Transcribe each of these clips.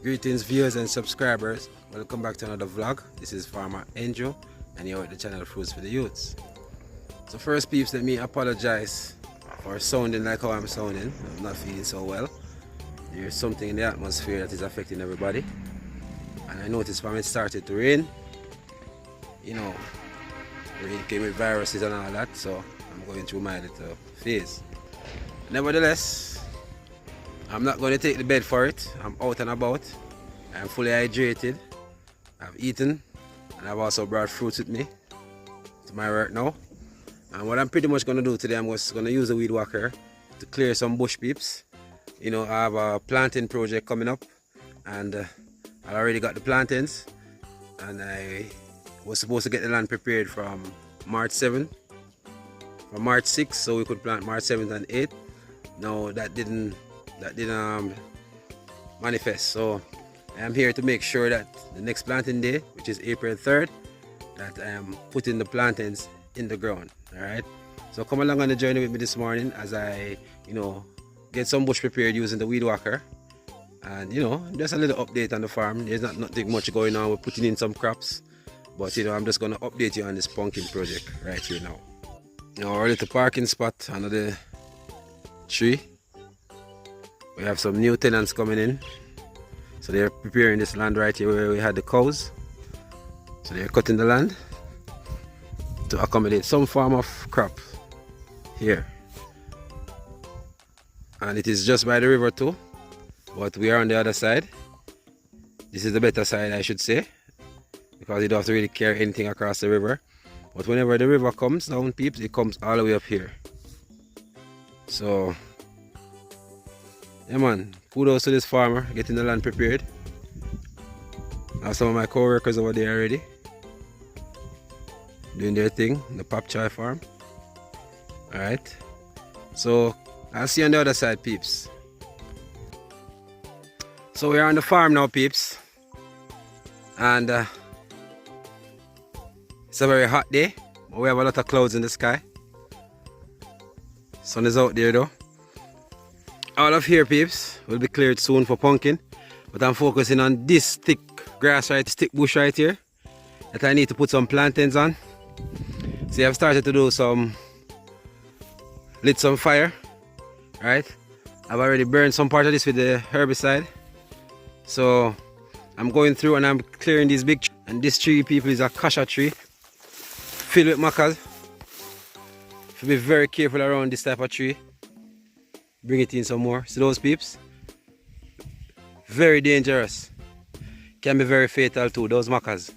Greetings viewers and subscribers, welcome back to another vlog. This is Farmer Angel and you're at the channel Fruits for the Youths. So first peeps, let me apologize for sounding like how I'm sounding. I'm not feeling so well. There's something in the atmosphere that is affecting everybody. And I noticed when it started to rain, rain came with viruses and all that, so I'm going through my little phase. Nevertheless, I'm not going to take the bed for it. I'm out and about. I'm fully hydrated. I've eaten and I've also brought fruits with me to my work now. And what I'm pretty much going to do today, I'm just going to use the weed whacker to clear some bush peeps. I have a planting project coming up and I already got the plantains, and I was supposed to get the land prepared from March 7th, from March 6th, so we could plant March 7th and 8th. No, that didn't manifest, so I am here to make sure that the next planting day, which is April 3rd, that I am putting the plantains in the ground. Alright, so come along on the journey with me this morning as I get some bush prepared using the weed whacker. And just a little update on the farm. There's nothing much going on. We're putting in some crops, but I'm just going to update you on this pumpkin project right here now. Our little parking spot under the tree. We have some new tenants coming in, so they're preparing this land right here where we had the cows. So they're cutting the land to accommodate some form of crop here, and it is just by the river too, but we are on the other side. This is the better side, I should say, because you don't have to really carry anything across the river. But whenever the river comes down, peeps, it comes all the way up here. So yeah man, kudos to this farmer getting the land prepared. I have some of my co-workers over there already doing their thing in the pop chai farm. Alright, so I'll see you on the other side, peeps. So we're on the farm now, peeps, and it's a very hot day, but we have a lot of clouds in the sky. Sun is out there though. All of here, peeps, will be cleared soon for pumpkin, but I'm focusing on this thick grass thick bush right here that I need to put some plantains on. See, I've started to do lit some fire, right? I've already burned some part of this with the herbicide. So I'm going through and I'm clearing these big trees. And this tree, people, is a cassia tree filled with macas. So be very careful around this type of tree. Bring it in some more. See those peeps? Very dangerous. Can be very fatal too, those macas.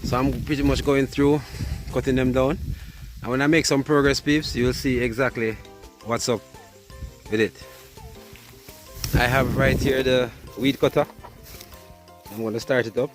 So I'm pretty much going through, cutting them down. And when I make some progress, peeps, you'll see exactly what's up with it. I have right here the weed cutter. I'm going to start it up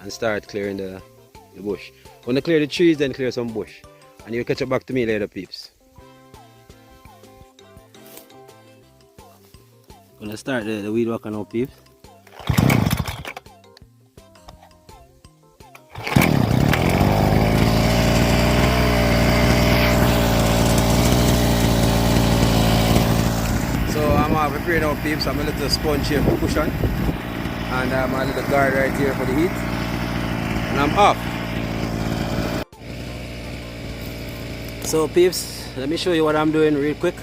and start clearing the bush. When I clear the trees, then clear some bush. And you'll catch up back to me later, peeps. Gonna start the weed whacker now, peeps. So I'm preparing now, peeps. I'm a little sponge here for cushion, and my little guard right here for the heat, and I'm off. So peeps, let me show you what I'm doing real quick.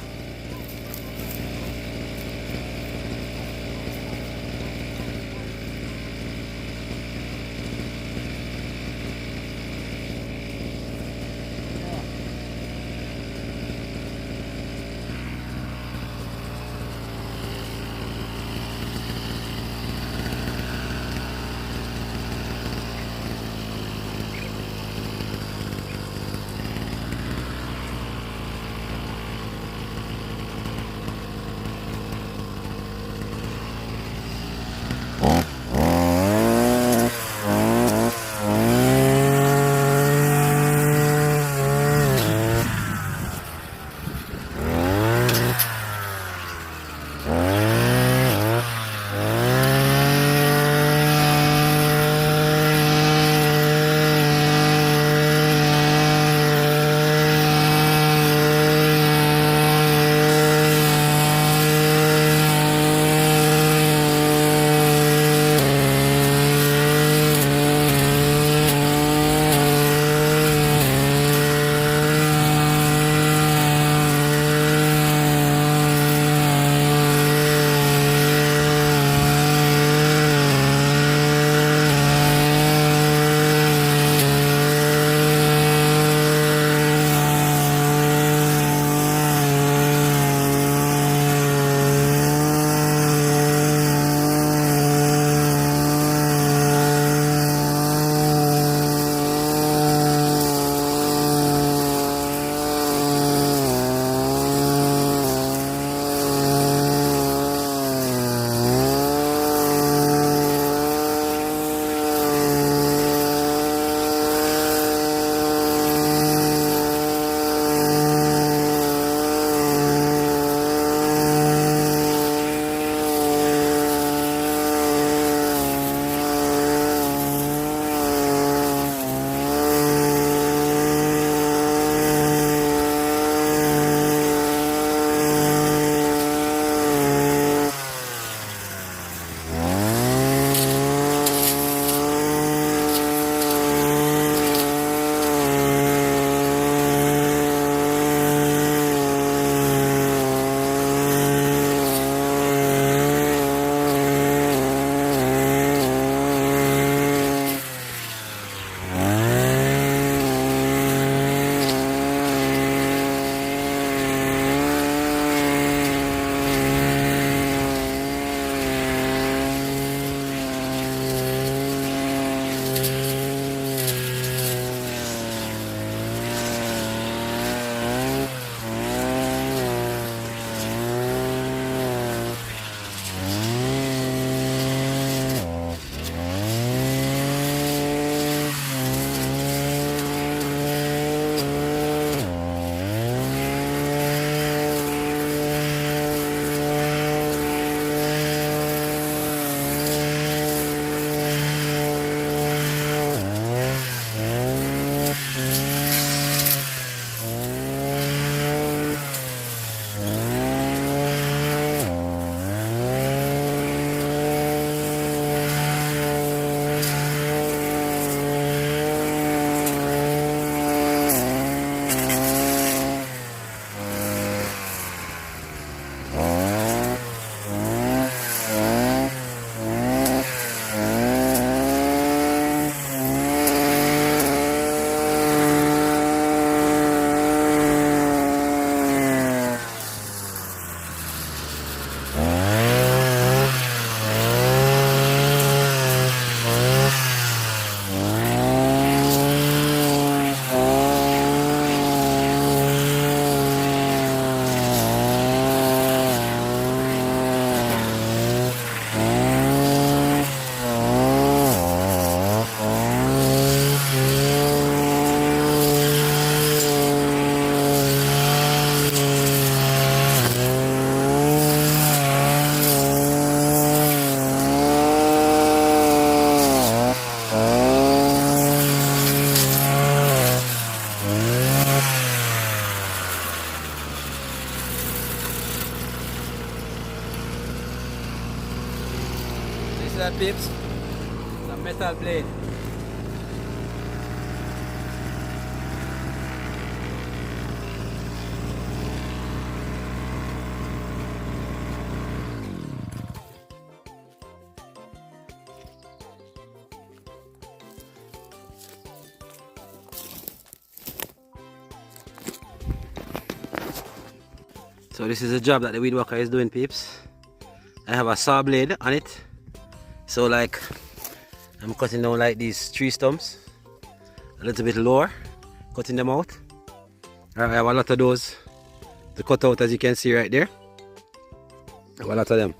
that, peeps? It's a metal blade. So this is a job that the weed whacker is doing, peeps. I have a saw blade on it. So like, I'm cutting down like these tree stumps a little bit lower, cutting them out. I have a lot of those to cut out, as you can see right there. I have a lot of them.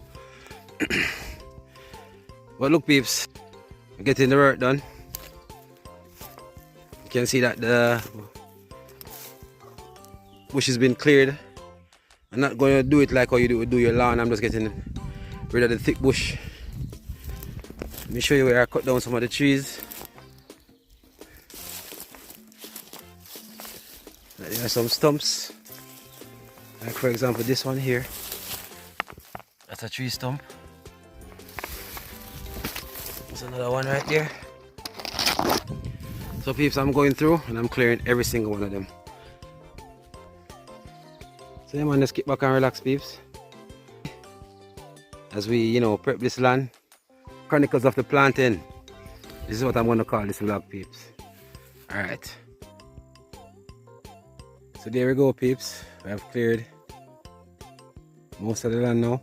But look, peeps, I'm getting the work done. You can see that the bush has been cleared. I'm not going to do it like how you do your lawn. I'm just getting rid of the thick bush. Let me show you where I cut down some of the trees. There are some stumps. Like for example this one here. That's a tree stump. There's another one right there. So peeps, I'm going through and I'm clearing every single one of them. So yeah man, let's get back and relax, peeps. As we, prep this land. Chronicles of the Plantain. This is what I'm going to call this vlog, peeps. Alright. So there we go, peeps. We have cleared most of the land now.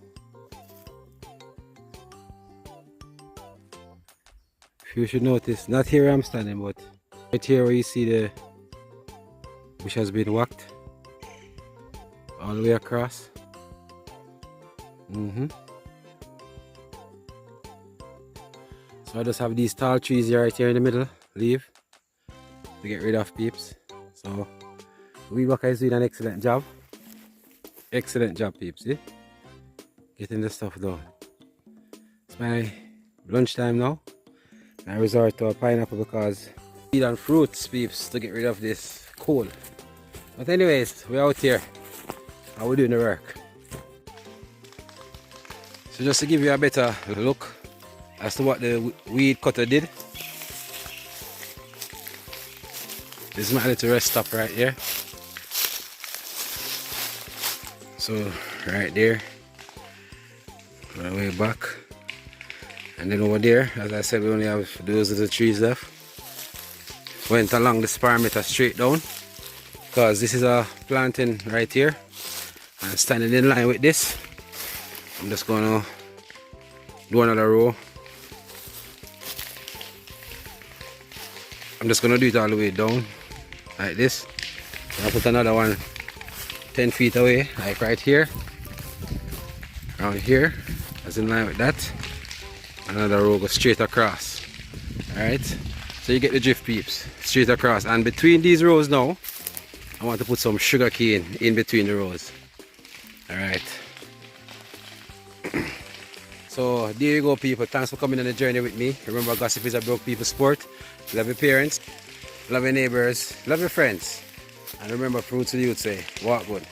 You should notice, not here where I'm standing, but right here where you see the bush has been whacked all the way across. So I just have these tall trees right here in the middle, leave to get rid of, peeps. So weed whacker is doing an excellent job. Excellent job, peeps, see? Getting the stuff done. It's my lunchtime now. I resort to a pineapple because weed and fruits, peeps, to get rid of this coal. But anyways, we're out here and we're doing the work. So just to give you a better look as to what the weed cutter did. This is my little rest stop right here. So right there, my way back. And then over there, as I said, we only have those little trees left. Went along this parameter straight down because this is a plantain right here. And standing in line with this, I'm just gonna do another row. I'm just gonna do it all the way down like this. I'll put another one 10 feet away, like right here, around here, as in line with that. Another row goes straight across. Alright, so you get the drift, peeps, straight across. And between these rows now, I want to put some sugar cane in between the rows. Alright. So there you go, people. Thanks for coming on the journey with me. Remember, gossip is a broke people's sport. Love your parents, love your neighbors, love your friends. And remember, Fruitsfidiyutes say, walk good.